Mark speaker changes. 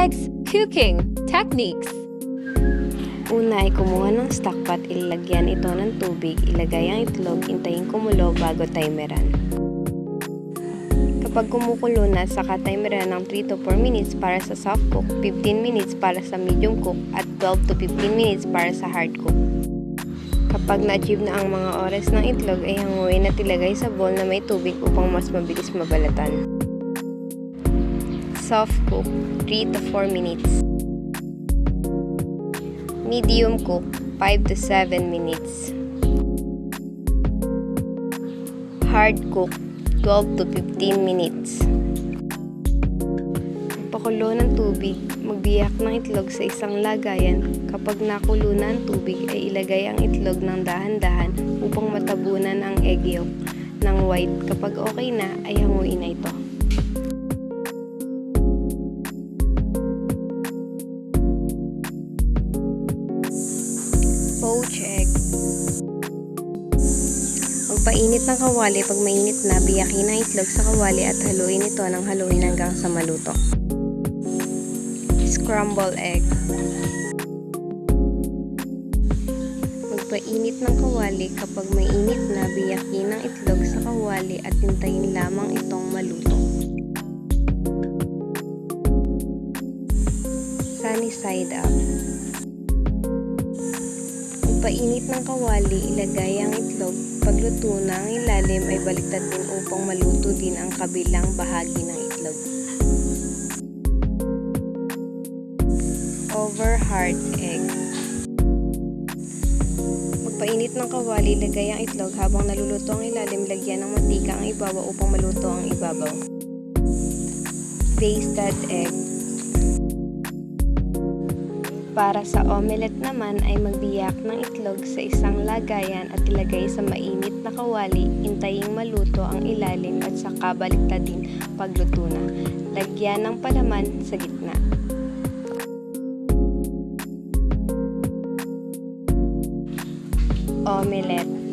Speaker 1: Eggs Cooking Techniques.
Speaker 2: Una ay kumuha ng stock pot, ilalagyan ito ng tubig, ilagay ang itlog, hintayin kumulo bago timeran. Kapag kumukulo na, saka timeran ng 3 to 4 minutes para sa soft cook, 15 minutes para sa medium cook, at 12 to 15 minutes para sa hard cook. Kapag na-achieve na ang mga oras ng itlog, ay hanguin at ilagay sa bowl na may tubig upang mas mabilis mabalatan. Soft cook, 3 to 4 minutes. Medium cook, 5 to 7 minutes. Hard cook, 12 to 15 minutes. Pakulo ng tubig, magbiyak ng itlog sa isang lagayan. Kapag nakulo na ang tubig, ay ilagay ang itlog ng dahan-dahan upang matabunan ang egg yolk ng white. Kapag okay na, ay hanguin na ito. Poached egg. Magpainit ng kawali. Pag mainit na, biyakin ang itlog sa kawali at haluin ito ng haluin hanggang sa maluto. Scramble egg. Magpainit ng kawali. Kapag mainit na, biyakin ang itlog sa kawali at hintayin lamang itong maluto. Sunny side up. Painit ng kawali, ilagay ang itlog. Pagluto na ang ilalim ay baliktad din upang maluto din ang kabilang bahagi ng itlog. Over hard egg. Magpainit ng kawali, ilagay ang itlog. Habang naluluto ang ilalim, lagyan ng mantika ang ibabaw upang maluto ang ibabaw. Basted egg. Para sa omelette naman ay magbiyak ng itlog sa isang lagayan at ilagay sa mainit na kawali, hintaying maluto ang ilalim at saka baliktadin pagluto na. Lagyan ng palaman sa gitna. Omelette.